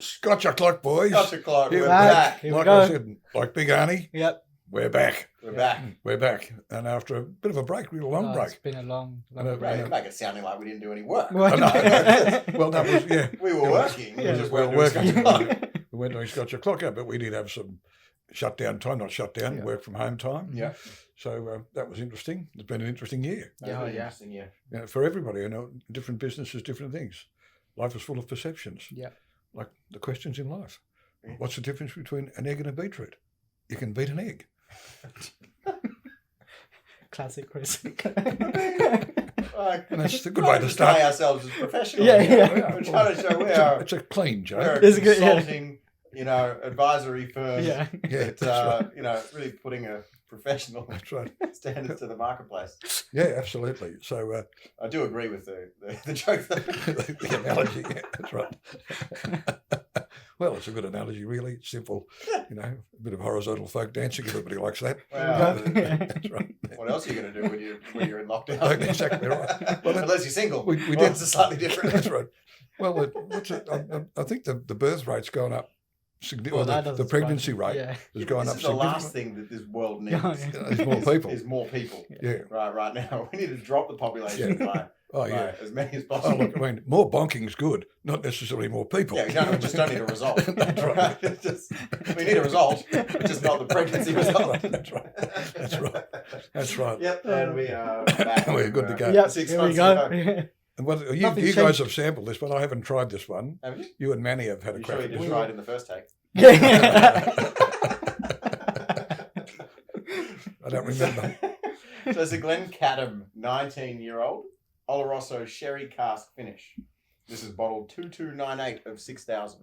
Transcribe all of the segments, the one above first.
Scotch o'clock, boys. Scotch o'clock. Here We're we back. Here we Like go. I said, like Big Arnie, Yep. we're back. We're back. We're back. And after a bit of a break, real long It's break. been a long And a- Right, and you a- make it sounding like we didn't do any work. Well, Well, that was, yeah. We were working. Yeah. We just We were weren't doing working. Scotch o'clock. We weren't doing Scotch o'clock out, but we did have some shutdown time, not shutdown, Yeah. work from home time. Yeah. So that was interesting. It's been an interesting year. That was Yeah, really yeah. interesting, yeah. For everybody, different businesses, different things. Life is full of perceptions. Yeah. Like the questions in life. Yeah. What's the difference between an egg and a beetroot? You can beat an egg. Classic Chris. Like, And that's a good trying way to display start. ourselves as professionals. Yeah, here. yeah. We're trying to show we It's are it's a clean we're joke. a It's a good- yeah. consulting, advisory firm Yeah. Yeah, that, that's right. really putting a professional That's right. standard to the marketplace. Yeah, absolutely. So I do agree with the joke. the analogy, yeah, that's right. Well, it's a good analogy, really. It's simple. A bit of horizontal folk dancing. Everybody likes that. Wow. That's right. What else are you going to do when you're in lockdown? Oh, exactly right. Well, Unless you're single. we Well, did. it's slightly different. That's right. Well, I think the birth rate's gone up significantly. that the doesn't pregnancy surprise rate me. Yeah. has gone This up is the last significantly. thing that this world needs. Yeah. There's more people. Is more people. Yeah. Right now. We need to drop the population by Oh, yeah. as many as Oh, possible. look, I mean, more bonking's good, not necessarily more people. Yeah, we just don't need a result. That's right. It's just, we need a result, just not the pregnancy result. That's right. That's right. That's right. Yep, and we are back. We're good to go. Yep. 6 Here we months go. ago. And what, you Nothing guys changed. have sampled this, but I haven't tried this one. Haven't you? You and Manny have had a You crack sure you at just this. tried in the first take? Yeah. I don't remember. So it's a Glen Cadham 19-year-old Oloroso sherry cask finish. This is bottled 2298 of 6,000.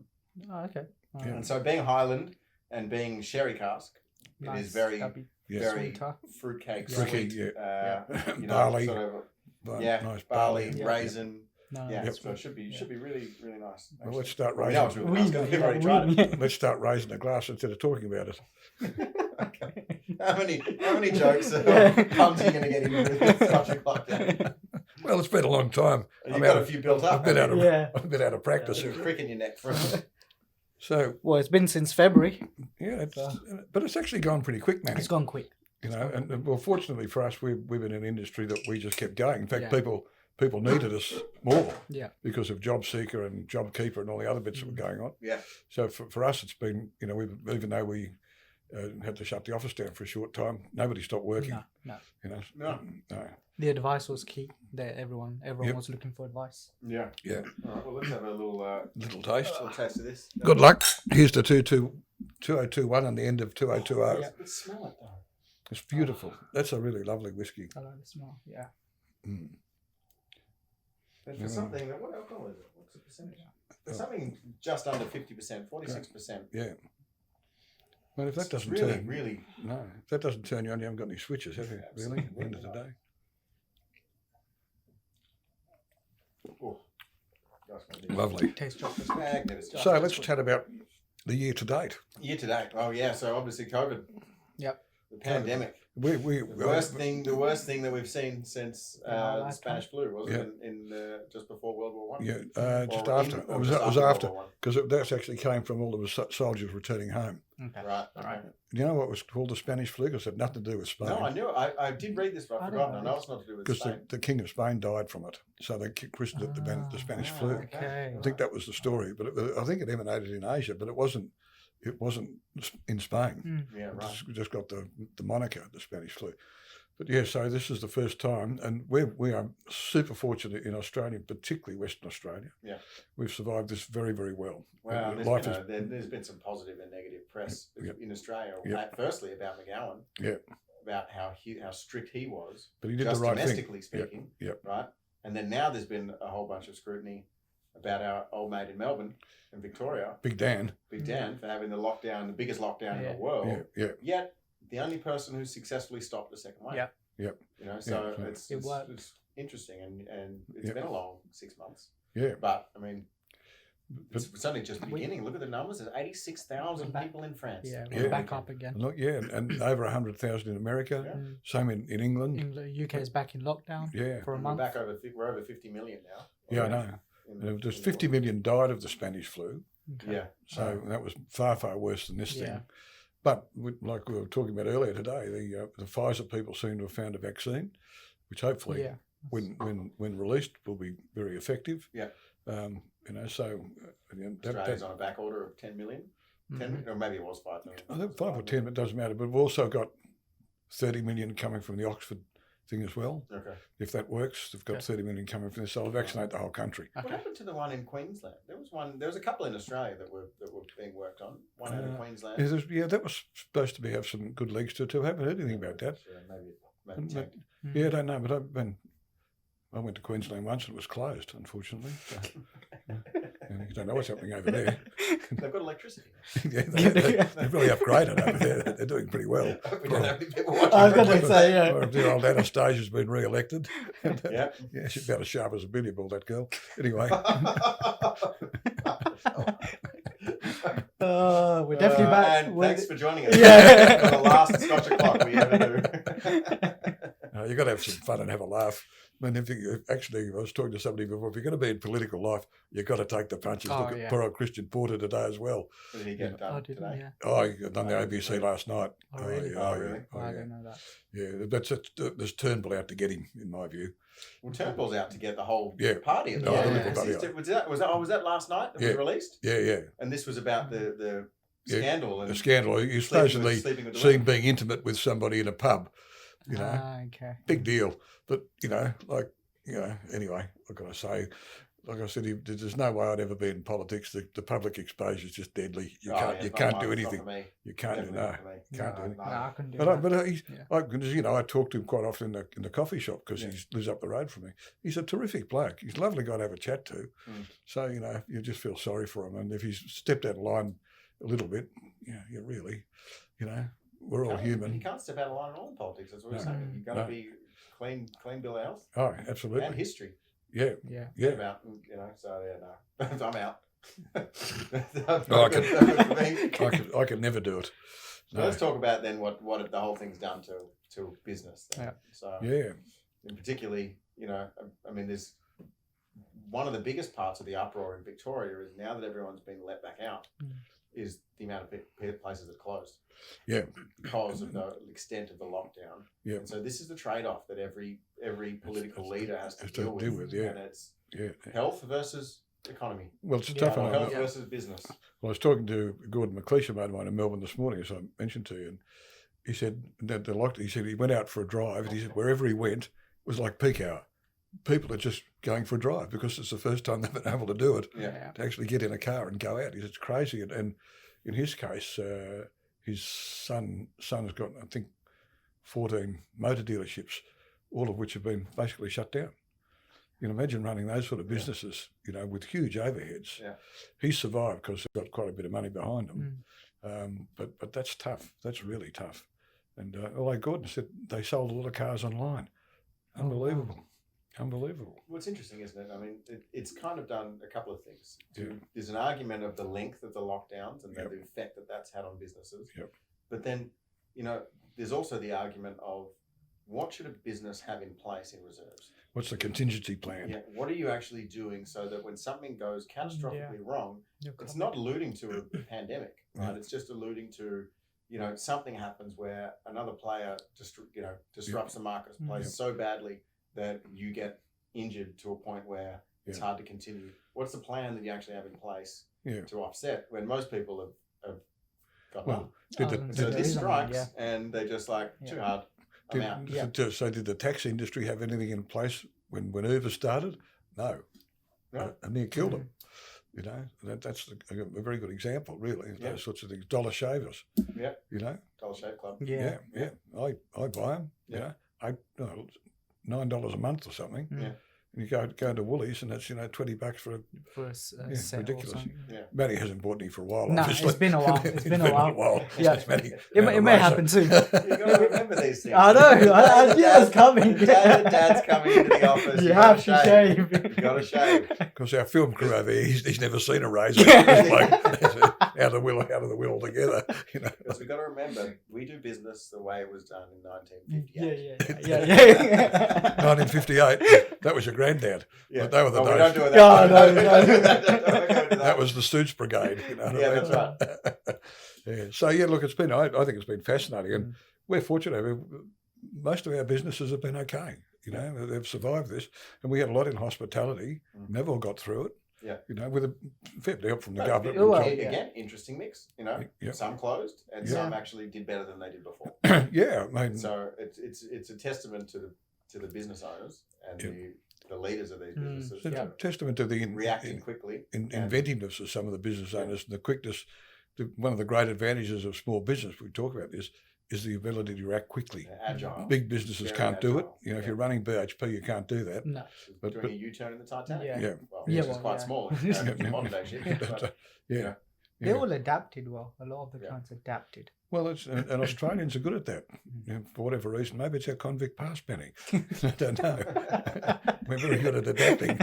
Oh, okay. Yeah. And so being Highland and being sherry cask, it is very, Stubby. Yes. very Sweeter. fruitcake, Fruity, sweet. yeah. Barley. Barley. Yeah, Nice barley, Yeah. raisin. No. Yeah, Yep. so it should be really, really nice. Well, let's actually. start We know it's raising. really nice 'cause we've already tried it. Let's start raising a glass instead of talking about it. How many jokes puns are you going to get in with such a clock down? Well, it's been a long time. You've I'm got out a of- few built I've up. been out of, Yeah. I've been out of practice. There's a crick in your neck for So Well, it's been since February. yeah, but it's actually gone pretty quick, man. It's gone quick. And well, fortunately for us, we've been in an industry that we just kept going. In fact, Yeah. people needed us more Yeah. because of JobSeeker and JobKeeper and all the other bits that were going on. Yeah. So for us, it's been even though we had to shut the office down for a short time, nobody stopped working. No. No. No. The advice was key. That everyone Yep. was looking for advice. Yeah. Yeah. All right, well, let's have a little Little taste. taste of this. Good luck. Here's the 2021 and the end of 2020. Yeah. Let's smell it, though. It's beautiful. That's a really lovely whiskey. I like the smell. Yeah. Mm. And for Yeah. something, what alcohol is it? What's the percentage? It's something just under 50%, 46%. Yeah. Well, if that doesn't really, turn, really, no, if that doesn't turn you on, you haven't got any switches, have you? Really? At the end of the day. oh, that's gonna be Lovely. Taste chocolate. magnificent. So let's chat about the year to date. Year to date. Oh yeah, so obviously COVID. Yep. The pandemic. We The worst thing that we've seen since our the lifetime. Spanish flu wasn't Yeah. in just before World War One. Yeah, just Or after. in- or It was just after World War because that actually came from all the soldiers returning home. Okay. One. Right. Right. Do you know what was called the Spanish flu? Because it had nothing to do with Spain. No, I knew it. I did read this, but I I don't forgot. know I know it's not to do with Because Spain. the King of Spain died from it, so they christened it the Spanish flu. Okay. I think that was the story, but I think it emanated in Asia, but it wasn't. It wasn't in Spain. Yeah, It right. just got the moniker, the Spanish flu. But yeah, so this is the first time, and we are super fortunate in Australia, particularly Western Australia. Yeah. We've survived this very, very well. Well, And there's life been, there's been some positive and negative press Yep. in Australia. Yep. Firstly, about McGowan. Yep. About how strict he was, But he did just the right thing. domestically speaking. Yep. Right. And then now there's been a whole bunch of scrutiny about our old mate in Melbourne and Victoria, Big Dan. Big Dan, for having the biggest lockdown in Yeah. the world. Yeah, yeah. Yet the only person who successfully stopped the second wave. Yep. Yep. You know, so Yeah. It worked. it's interesting, and it's Yep. been a long 6 months. Yeah. But I mean, But it's only just the beginning. Look at the numbers. There's 86,000 We're back. people in France. Yeah, Yeah. we're back up again. look, yeah, and over 100,000 in America. Yeah. Mm. Same in England. England, UK is back in lockdown Yeah. for a We're month. back we're over 50 million now. Yeah, I know. In There's in 50 million died of the Spanish flu, Okay. Yeah. So that was far, far worse than this Yeah. thing. But like we were talking about earlier today, the Pfizer people seem to have found a vaccine, which hopefully, Yeah. when released, will be very effective. Yeah. So Australia's on a back order of 10 million. 10 million, or maybe it was 5 million. I think 5 or 10, it doesn't matter. But we've also got 30 million coming from the Oxford thing as well. Okay. If that works, they've got Okay. 30 million coming from this. So they'll vaccinate the whole country. What happened to the one in Queensland? There was a couple in Australia that were being worked on. One out of Queensland. That was supposed to have some good legs to it too. I haven't heard anything about that. Yeah, maybe But- tanked. Yeah, I don't know, but I went to Queensland once and it was closed, unfortunately. So, and you don't know what's happening over there. They've got electricity. Yeah, they've really upgraded over there. They're doing pretty well. We don't have any people watching. I was from going to say, yeah. Or if the old Anastasia's been re-elected. Yeah. Yeah, she's about as sharp as a billy ball, that girl. Anyway, We're definitely back. And We're- thanks for joining us. Yeah. For the last Scotch o'clock we ever do. you've got to have some fun and have a laugh. I mean, actually, I was talking to somebody before, if you're going to be in political life, you've got to take the punches. Oh, Look at yeah. poor old Christian Porter today as well. What did he get Oh, done didn't today? yeah. Oh, he done the ABC last night. Oh, really? yeah, Oh, really? Oh, I yeah. didn't know that. Yeah, there's Turnbull out to get him, in my view. Well, Turnbull's out to get the whole Yeah. party. At the Oh, the moment. Liberal Party. Was that last night that was Yeah. released? Yeah. And this was about the Yeah, scandal and The scandal. He's supposedly sleeping with the seen women. being intimate with somebody in a pub. You know, Ah, okay. big deal. But, anyway, what can I say? Like I said, there's no way I'd ever be in politics. The public exposure is just deadly. You Oh, can't, yeah, you it's can't not do mine, it's not anything. for me. You can't do Definitely no. not for me. Can't do No, anything. I couldn't do But that. he's, Yeah. I talk to him quite often in the coffee shop because Yeah. he lives up the road from me. He's a terrific bloke. He's a lovely guy to have a chat to. Mm. So you just feel sorry for him. And if he's stepped out of line a little bit, you really, we're all You human. can't step out of line at all in politics. That's what we're No. saying. You've got to No. be clean bill of health Oh, and absolutely. history. Yeah, Yeah. yeah. About so yeah, no, I'm out. Oh, I can- For me. I could never do it. So let's talk about then what the whole thing's done to business. Then. Yeah. So Yeah, and particularly, I mean, there's one of the biggest parts of the uproar in Victoria is now that everyone's been let back out, is the amount of places that closed. Yeah. Because of the extent of the lockdown. Yeah. And so this is the trade-off that every political leader has to deal with. Yeah. And it's yeah. health versus economy. Well, it's a Yeah, tough Or one. health Yeah. versus business. Well, I was talking to Gordon McLeish, a mate of mine in Melbourne this morning, as I mentioned to you, and he said that he said he went out for a drive, and he said wherever he went it was like peak hour. People are just going for a drive because it's the first time they've been able to do it, Yeah. to actually get in a car and go out. He said it's crazy. And in his case, his son's got, I think, 14 motor dealerships, all of which have been basically shut down. You can imagine running those sort of businesses, with huge overheads. Yeah. He's survived because they've got quite a bit of money behind them. But that's tough. That's really tough. And although Gordon said they sold a lot of cars online. Unbelievable. Unbelievable. What's interesting, isn't it? I mean, it's kind of done a couple of things. Yeah. There's an argument of the length of the lockdowns and Yep. the effect that that's had on businesses. Yep. But then, there's also the argument of what should a business have in place in reserves? What's the contingency plan? Yeah. What are you actually doing so that when something goes catastrophically wrong, it's not alluding to a pandemic, right? Yeah. It's just alluding to, something happens where another player disrupts the marketplace so badly that you get injured to a point where it's hard to continue. What's the plan that you actually have in place to offset when most people have got Well, none? So this strikes and they're just like, too hard, I'm out. So did the taxi industry have anything in place when Uber started? No. No. And near killed them. That's a very good example, really, of those sorts of things. Dollar shavers. Yeah. Dollar Shave Club. Yeah. I buy them. Yeah. $9 a month or something. Yeah. And you go to Woolies and that's $20 for For a yeah, set ridiculous. or something. Matty hasn't bought any for a while. No, obviously. it's been a while. It's been a while. Yeah. Matty, It may happen soon. You've got to remember these things. I know. Yeah, it's coming. Dad's coming into the office. You have to shave. You got to shave. Because our film crew over here, he's never seen a razor. Yeah. out of the will altogether. You know, Because we've got to remember, we do business the way it was done in 1958. Yeah. 1958. That was your granddad. Yeah. But they were the Well, we days. don't do it No, that no, way. no. That was the Stoots Brigade. You know what Yeah, I mean? that's right. Yeah. So yeah, look, it's been. I think it's been fascinating, and Mm. we're fortunate. Most of our businesses have been okay. You know, they've survived this, and we had a lot in hospitality. Mm. Never all got through it. Yeah. You know, with a fair bit of help from the But government. well, and yeah. again, interesting mix. You know, Yeah. some closed and Yeah. some actually did better than they did before. so- yeah, I mean, So it's a testament to the business owners and Yeah. the leaders of these Mm. businesses it's for a testament to the reacting quickly. and- inventiveness of some of the business Yeah. owners and the quickness. One of the great advantages of small business, we talk about this, is the ability to react quickly. Agile. Big businesses Very can't do it. agile, You know, if yeah. you're running BHP, you can't do that. No. But- doing but- a U-turn in the Titanic. Yeah. Yeah. Well, Yeah, which is well, quite yeah. small in modern day ships. But, yeah. Yeah. They Yeah. all adapted well. A lot of the Yeah. clients adapted. Well, and Australians are good at that. Mm. You know, for whatever reason, maybe it's our convict pass penny. I don't know. We're very good at adapting,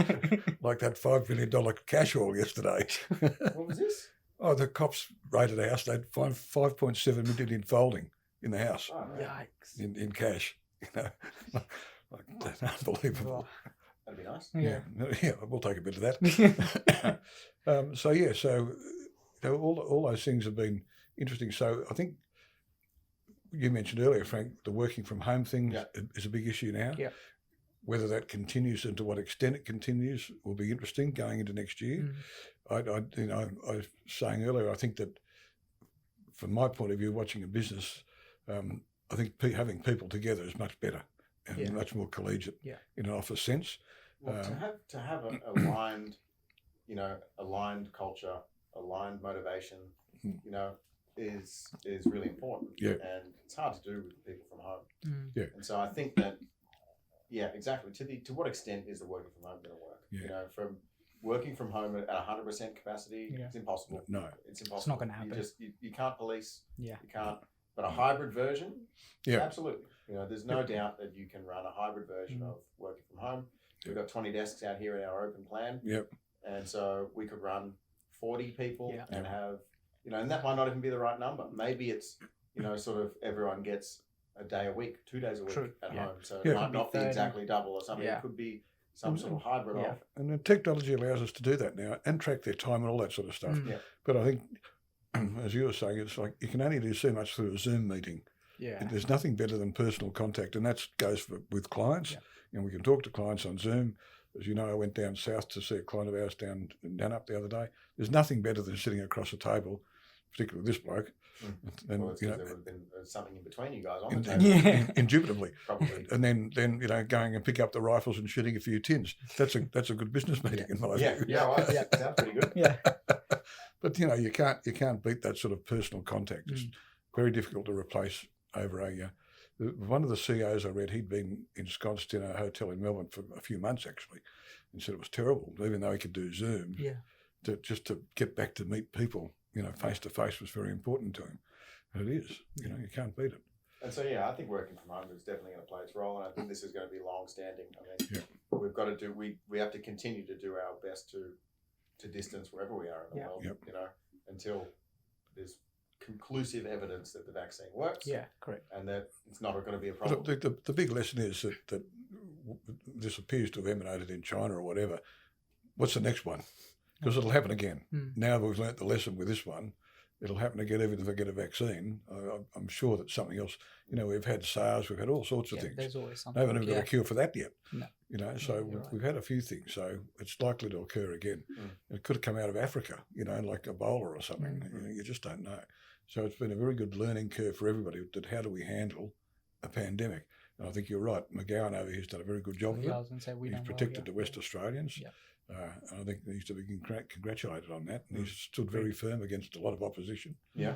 like that $5 million cash haul yesterday. what was this? Oh, the cops raided a house. They'd find 5.7 million in folding in the house Oh, no. Yikes. in cash. You know, like that's unbelievable. That'd be nice. Yeah. Yeah, we'll take a bit of that. So you know, all those things have been interesting. So I think you mentioned earlier, Frank, the working from home thing Yeah. is a big issue now. Yeah. Whether that continues and to what extent it continues will be interesting going into next year. Mm. I was saying earlier, I think that from my point of view, watching a business, I think having people together is much better and Yeah. much more collegiate Yeah. in an office sense. Well, to have an aligned culture, aligned motivation, Mm. you know, is really important. Yeah. And it's hard to do with people from home. Mm. And so I think that, yeah, exactly. To what extent is the working from home going to work? Yeah. You know, from working from home at 100% capacity, Yeah. it's impossible. No. It's impossible. not gonna happen. You can't police. Yeah. You can't. But a hybrid version, Yeah. absolutely. You know, there's no doubt that you can run a hybrid version Mm. of working from home. We've got 20 desks out here in our open plan. Yep. And so we could run 40 people Yeah. and have, you know, and that might not even be the right number. Maybe it's, you know, sort of everyone gets a day a week, 2 days a week True, at yeah. home. So Yeah. it might Could be not be 30. exactly double or something. Yeah. It could be some sort of hybrid Yeah. of. And the technology allows us to do that now and track their time and all that sort of stuff. Mm. Yeah. But I think, as you were saying, it's like you can only do so much through a Zoom meeting. Yeah. There's nothing better than personal contact, and that goes with clients. Yeah. And we can talk to clients on Zoom. As you know, I went down south to see a client of ours down in Danup the other day. There's nothing better than sitting across a table, particularly this bloke, and Well, it's you 'cause know, there would have been something in between you guys on in- the table. Yeah. indubitably. Probably. And then you know, going and pick up the rifles and shooting a few tins. That's a good business meeting in my Yeah, view. yeah, well, Yeah. sounds pretty good. Yeah. But you know, you can't beat that sort of personal contact. It's Mm. very difficult to replace over a. One of the CEOs I read, he'd been ensconced in a hotel in Melbourne for a few months actually, and said it was terrible. Even though he could do Zoom, Yeah. to get back to meet people, you know, face to face was very important to him. And it is, you know, you can't beat it. And so, yeah, I think working from home is definitely going to play its role, and I think this is going to be long-standing. I mean, Yeah. we've got to do we have to continue to do our best to distance wherever we are in the Yeah. world, Yep. you know, until there's conclusive evidence that the vaccine works, Yeah. Correct. and that it's not going to be a But problem. the big lesson is that this appears to have emanated in China or whatever. What's the next one? Because it'll happen again. Mm. Now that we've learnt the lesson with this one, it'll happen again even if I get a vaccine. I'm sure that something else, you know, we've had SARS, we've had all sorts of Yeah, things. there's always They something. haven't even got Yeah. a cure for that yet. No. You know, so you're right. we've had a few things. So it's likely to occur again. Mm. It could have come out of Africa, you know, like Ebola or something. Mm. You know, you just don't know. So it's been a very good learning curve for everybody that how do we handle a pandemic. And I think you're right. McGowan over here has done a very good job of Yeah, I it. was going to say we He's done well, protected yeah. the West Australians. Yeah. And I think he needs to be congratulated on that. And he's stood very firm against a lot of opposition. Yeah.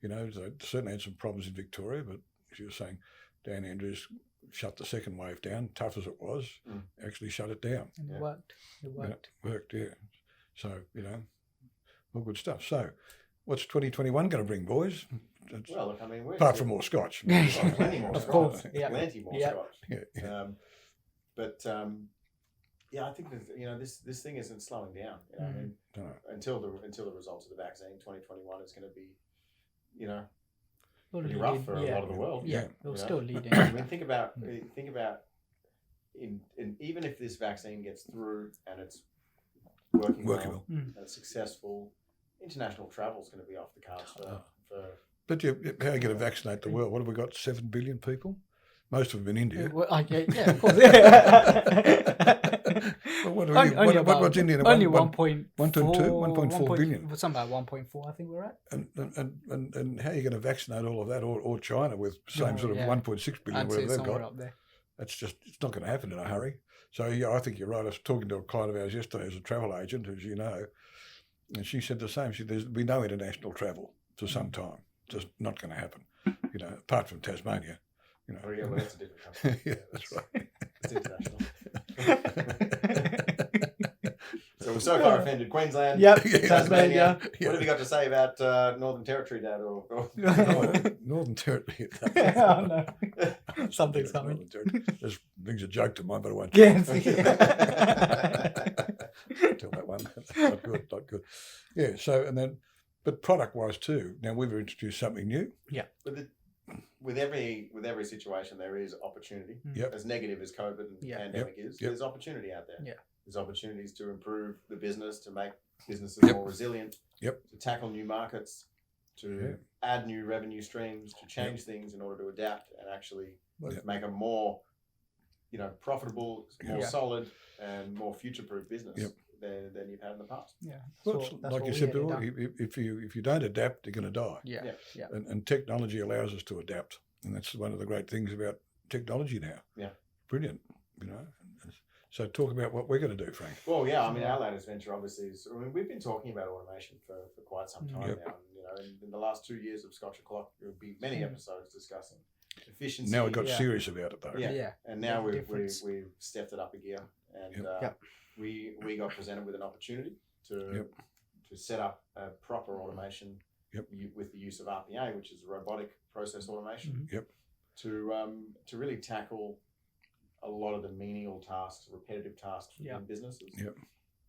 You know, they certainly had some problems in Victoria, but as you were saying, Dan Andrews shut the second wave down, tough as it was, actually shut it down. And Yeah. it worked. It worked. It worked, yeah. So, you know, all good stuff. So, what's 2021 going to bring, boys? Well, look, I mean, we're Apart still- from more scotch. plenty more Of scotch. course, yeah. Plenty more Yeah. scotch. Yeah, yeah. But I think that, this thing isn't slowing down. I mean, Don't know. until the results of the vaccine, 2021 is going to be, Still pretty leading, rough for a yeah. lot of the world. Yeah, Yeah. it'll You still know? leading. I mean, think about in even if this vaccine gets through and it's working well, Workable. and it's successful, international travel is going to be off the cards for But how are you going to vaccinate the world? What have we got? 7 billion people? Most of them in India. Well, yeah, of course. Well, what's India? Only 1.2, 1.4, 1.4 billion. Something like 1.4, I think we're at. And how are you going to vaccinate all of that, or China with the same Oh, sort of yeah. 1.6 billion, I'd say whatever they've somewhere got? up there. It's not going to happen in a hurry. So yeah, I think you're right. I was talking to a client of ours yesterday as a travel agent, as you know, and she said the same. She said there'll be no international travel for some time. Just not going to happen. Apart from Tasmania. Oh yeah, well that's a different country. Yeah, that's right. It's international. So we've so far offended Queensland. Yep, Yeah, Tasmania. Yeah. What have you got to say about Northern Territory, Dad? Or Northern Territory. Oh, no. Something's coming. Northern Territory. There's things a joke to mine, but I won't Yes. tell that one. Not good, not good. Yeah. So but product-wise too. Now we've introduced something new. With every situation, there is opportunity. Yep. As negative as COVID and Yeah. pandemic is, Yep. there's opportunity out there. Yeah. There's opportunities to improve the business, to make businesses Yep. more resilient, Yep. to tackle new markets, to add new revenue streams, to change things in order to adapt and actually Yep. make a more, profitable, more Yeah. solid, and more future-proof business Yep. than you've had in the past. Yeah. Well, So it's that's like what you we said had it before, done. if you don't adapt, you're going to die. Yeah. Yeah. And technology allows us to adapt, and that's one of the great things about technology now. Yeah. Brilliant. So talk about what we're going to do, Frank. Well, yeah, I mean, Yeah. our latest venture obviously is, we've been talking about automation for quite some time Yep. now. And, in the last 2 years of Scotch O'Clock, there will be many episodes discussing efficiency. Now we got Yeah. serious about it, though. Yeah. Yeah. And now the we've difference. stepped it up a gear. And Yep. we got presented with an opportunity to Yep. set up a proper automation Yep. with the use of RPA, which is robotic process automation, Mhm. Yep. to really tackle a lot of the menial tasks, repetitive tasks Yeah. in businesses. Yep.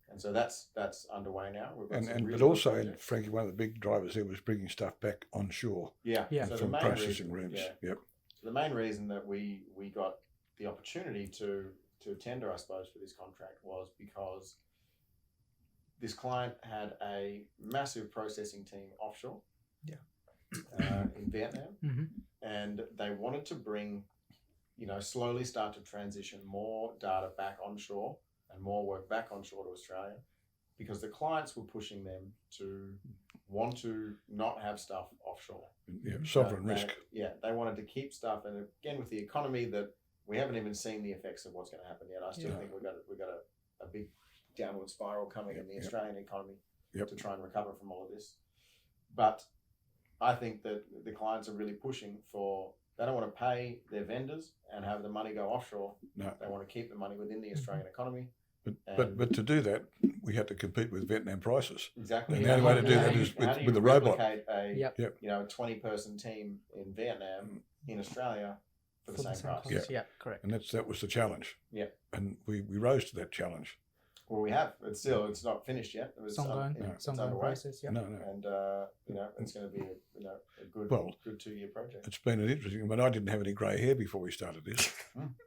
And so that's underway now. We've got some And really but good also, projects. Frankie, one of the big drivers there was bringing stuff back onshore Yeah. Yeah. So the from main processing reason, rooms. yeah. Yep. So the main reason that we got the opportunity to tender, I suppose, for this contract was because this client had a massive processing team offshore. Yeah. In Vietnam, Mhm. and they wanted to bring, slowly start to transition more data back onshore and more work back onshore to Australia, because the clients were pushing them to want to not have stuff offshore. Yeah. Sovereign They- risk. They wanted to keep stuff, and again with the economy, that we haven't even seen the effects of what's going to happen yet. I still Yeah. think we've got a big downward spiral coming in the Yep. Australian economy Yep. to try and recover from all of this. But I think that the clients are really pushing for. They don't want to pay their vendors and have the money go offshore. No. They want to keep the money within the Australian economy. But to do that, we had to compete with Vietnam prices. Exactly. And the only way to do that is How do with you the robot. replicate a Yep. Yep. 20-person team in Vietnam in Australia for the For same price? cost. Yeah, correct. And that was the challenge. Yeah. And we rose to that challenge. Well, we have. It's not finished yet. It's ongoing. It's It's ongoing underway. process. Yeah. No. And it's going to be a good Well, good 2-year project. It's been an interesting. I mean, I didn't have any grey hair before we started this.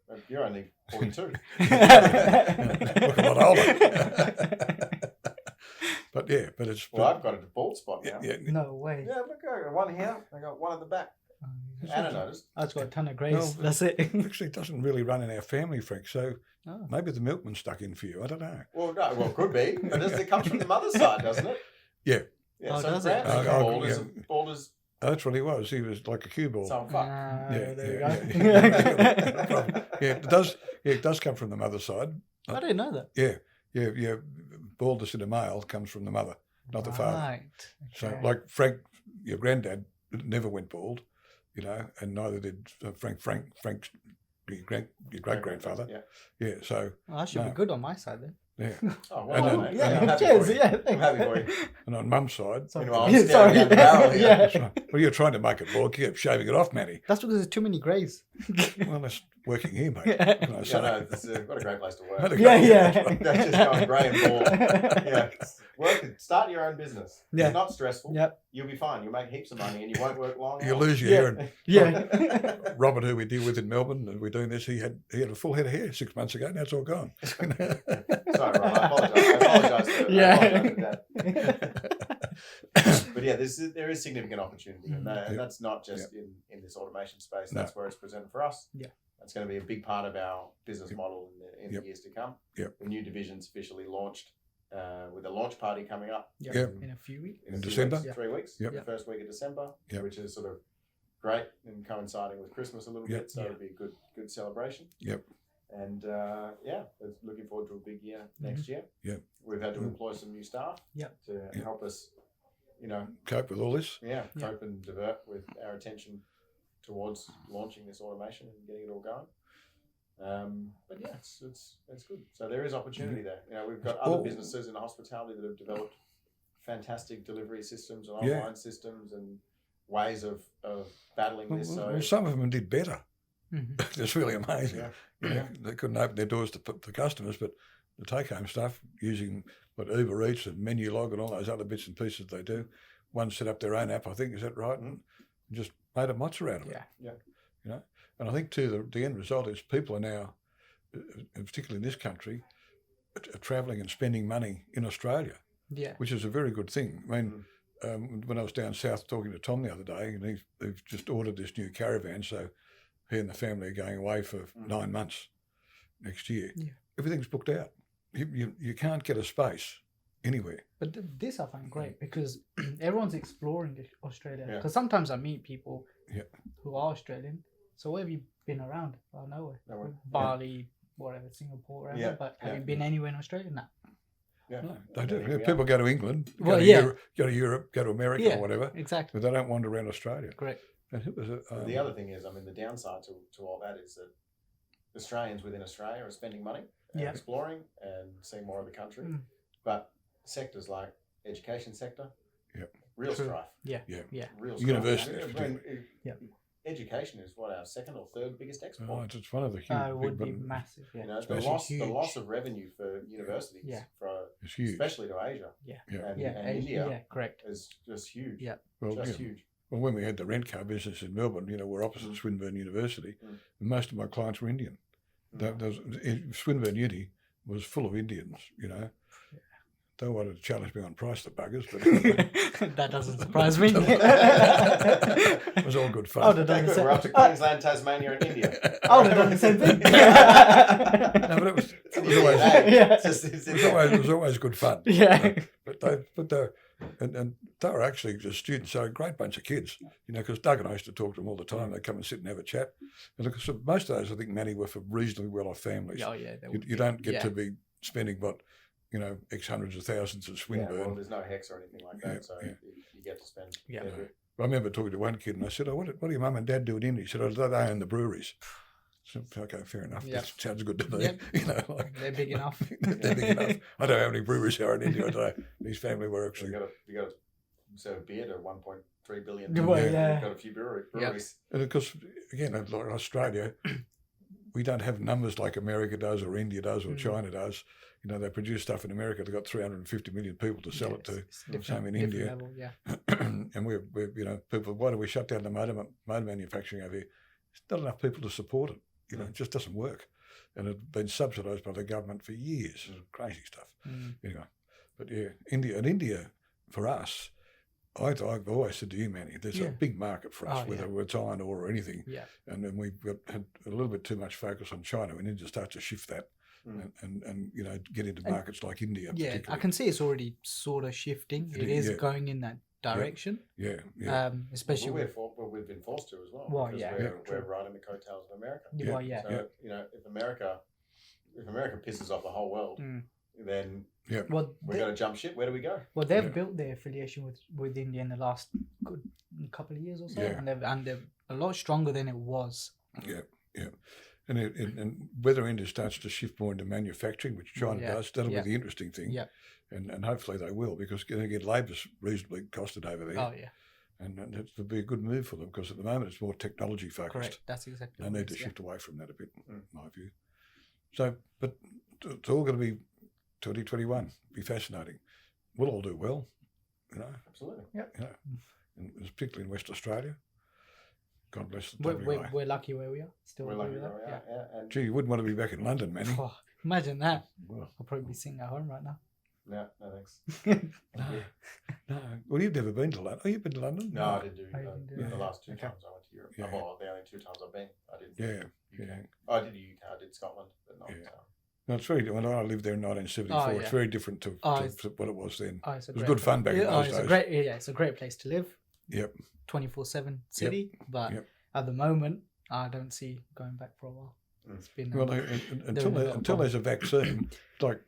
But you're only 42. Look a lot older. But it's. Well, I've got a bald spot now. yeah. No way. Yeah, look, I got one here. I got one at the back. Oh, Anna noticed. I've got a ton of grays. Well, That's it. Actually, it doesn't really run in our family, Frank. So Oh. maybe the milkman stuck in for you. I don't know. Well, no, well, could be. But it comes from the mother's side, doesn't it? Yeah. Yeah. Oh, So does it? Grant's Oh, bald as Oh, that's what he was. He was like a cue ball. some fuck. Ah, Yeah, there yeah, we go. yeah. No problem. Yeah, it does. Yeah, it does come from the mother's side. I didn't know that. Yeah. Baldness in a male comes from the mother, not the father. Right. So, Okay. like Frank, your granddad never went bald, and neither did Frank's your great grandfather. Yeah. Yeah. So, Well, I should No. be good on my side then. yeah. Oh, And well, then- done, mate. Yeah, I'm happy cheers. for you. Yeah, I'm happy for you. And on mum's side, Sorry. Meanwhile, I'm staring down the barrel here. that's right. Well, you're trying to make it bald. Keep shaving it off, Manny. That's because there's too many grays. Well, that's working here, mate. What can I say? Yeah, no, what a great place to work. What a Yeah, great- yeah. That's just going grey and bald. Yeah, start your own business. Yeah. It's not stressful. Yep. You'll be fine. You'll make heaps of money, and you won't work long. You hours. lose your Yeah. hair. And Yeah. Robert, who we deal with in Melbourne, and we're doing this, he had a full head of hair 6 months ago. Now it's all gone. Sorry, Rob. I apologise. Yeah. But yeah, there is significant opportunity, and Yep. that's not just in this automation space. No. That's where it's presented for us. Yeah. That's going to be a big part of our business Yep. model in Yep. the years to come. Yep. The new division's officially launched with a launch party coming up Yep. Yep. In a few weeks. In a few December? weeks, Yeah. 3 weeks. Yep. The first week of December, Yep. which is sort of great and coinciding with Christmas a little Yep. bit, so it'll be a good celebration. Yep. And looking forward to a big year next year. Yep. We've had to Mm. employ some new staff Yep. to Yep. help us, Cope with all this. cope and divert with our attention towards launching this automation and getting it all going. But yeah, it's good. So there is opportunity there. We've got other Well- businesses in the hospitality that have developed fantastic delivery systems and Yeah. online systems and ways of battling this. So Well, some of them did better. Mhm. It's really amazing. Yeah. You know, they couldn't open their doors to the customers, but the take-home stuff using Uber Eats and Menulog and all those other bits and pieces they do. One set up their own app, I think, is that right? And just made a monster out of it. Yeah. And I think too the end result is people are now, particularly in this country, travelling and spending money in Australia, Yeah. which is a very good thing. I mean, when I was down south talking to Tom the other day, and they've just ordered this new caravan, so he and the family are going away for 9 months next year. Yeah. Everything's booked out. You can't get a space anywhere. But this I find great because everyone's exploring Australia. Yeah. Because sometimes I meet people Yeah. who are Australian. So where have you been around? Oh, nowhere. Nowhere. Bali, whatever, Singapore, whatever. Yeah, But have yeah. you been anywhere in Australia? No. yeah. No, they And do. here we are. People go to England, Well, go, to yeah. Europe, go to America Yeah. or whatever, Exactly. but they don't wander around Australia. Correct. And it was The other thing is, the downside to all that is that Australians within Australia are spending money and Yeah. exploring and seeing more of the country. Mm. But sectors like education sector, Yep. real True. strife. Yeah. Yeah. Yeah. Real strife. Universities, I mean, particularly. Yeah. Education is what, our second or third biggest export. Oh, it's one of the huge. It would be big- massive. Yeah. The massive. loss of revenue for universities, Yeah. It's huge. especially to Asia Yeah. and, Yeah. and Asia- India, Yeah. Correct. is just huge. Yeah. Well, just yeah. huge. Well, when we had the rent car business in Melbourne, we're opposite Swinburne University, and most of my clients were Indian. Swinburne Uni was full of Indians, They wanted to challenge me on price, the buggers, but That doesn't surprise me. it was all good fun. I would have Okay, done the good. same. We're up to Queensland, Tasmania, and India. I would have done the same thing. No, but it was always, Yeah. it was always good fun. Yeah. But they were actually just students, so a great bunch of kids, because Doug and I used to talk to them all the time. They'd come and sit and have a chat. And look, so most of those, I think, Manny, were from reasonably well-off families. Oh, yeah. You don't get to be spending X hundreds of thousands at Yeah, Swinburne. well, there's no hex or anything like that, Yeah, so yeah. you get to spend. Yeah. a bit. I remember talking to one kid and I said, what do your mum and dad do in India? He said, they own the breweries. So, okay, fair enough. Yeah. That sounds good to me. Yep. They're big enough. They're big enough. I don't know how many breweries there are in India. I don't know. His family were So actually... you got to serve beer to 1.3 billion. Well, You've yeah. got a few breweries. And of course, again, like Australia, we don't have numbers like America does or India does or China does. They produce stuff in America. They've got 350 million people to sell it to. Same in India. Level, yeah. And we're people, why do we shut down the motor manufacturing over here? There's not enough people to support it. It just doesn't work. And it's been subsidised by the government for years. Crazy stuff. But yeah, India, for us, I've always said to you, Manny, there's a big market for us, whether it's iron ore or anything. Yeah. And then we've had a little bit too much focus on China. We need to start to shift that and get into markets like India. Yeah, I particularly. can see it's already sort of shifting. It is going in that direction. Yeah. Especially Well, with we've been forced to as well. Well, because yeah. we're right in the coattails of America. Well, yeah. So if America pisses off the whole world, then Well, we're going to jump ship. Where do we go? well, they've built their affiliation with India in the last good couple of years or so, Yeah. and they're a lot stronger than it was. Yeah. And whether India starts to shift more into manufacturing, which China does, that'll be the interesting thing. Yeah. And hopefully they will, because again, labour's reasonably costed over there. Oh yeah. And it would be a good move for them because at the moment it's more technology focused. Correct. That's exactly. They what need it to is, yeah. shift away from that a bit, in my view. So, but it's all going to be 2021. Be fascinating. We'll all do well, you know. Absolutely. You know, and particularly in West Australia. God bless the WA. We're lucky where we are. Still We're lucky lucky with where that. we are. Yeah. And Gee, you wouldn't want to be back in London, man. Oh, imagine that. Well, I'll probably be sitting at home right now. no, thanks. no. Well, you've never been to London. Oh, you've been to London? No, I didn't do I didn't do the that. last two Okay. times I went to Europe. Yeah. Well, the only 2 times I've been. I didn't. Yeah, UK. yeah. Oh, I did the UK. I did Scotland, but not. Yeah. No, it's very. When I lived there in 1974, Oh, it's yeah. very different to Oh, what it was then. Oh, it's a It was great good fun back in place. those It's days. a great, it's a great place to live. Yep. 24/7 city, but Yep. at the moment, I don't see going back for a while. It's been Well, until They're in a until there's a vaccine, like,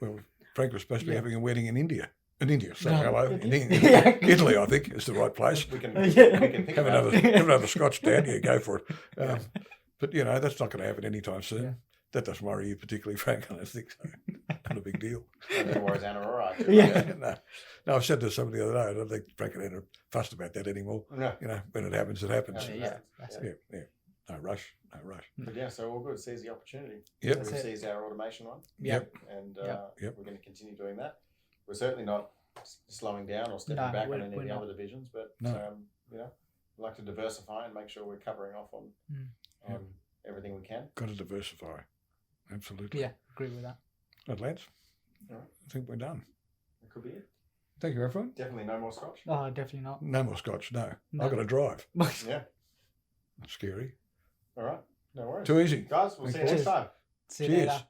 well, Frank was supposed to be Yeah. having a wedding in India. In India, so No, hello, in in India. Italy, I think is the right place. We can. Yeah. We can think Have about another, it. have another Scotch down here, go for it. Yeah. But you know that's not going to happen anytime soon. Yeah. That doesn't worry you particularly, Frank. I don't think so. Not a big deal. Neither worries Anna or I. too. Yeah. no, I said to somebody the other day, I don't think Frank and Anna fussed about that anymore. No. You know, when it happens, it happens. Yeah, that's Yeah, yeah. No rush, no rush. But yeah, so all good. Seize the opportunity. Yep. That's We've it. seized our automation one, Yep. and Yep. we're going to continue doing that. We're certainly not slowing down or stepping No, back we're- on any we're of the not. other divisions, but No. you know, we like to diversify and make sure we're covering off on Yep. everything we can. Got to diversify. Absolutely. Yeah, agree with that. Right, lads. All right. I think we're done. It could be it. Thank you, everyone. Definitely no more scotch. Oh, definitely not. No more scotch. No. No. I've got to drive. Yeah. That's scary. All right. No worries. Too easy. Guys, we'll see you Thank next you. time. See you Cheers. later.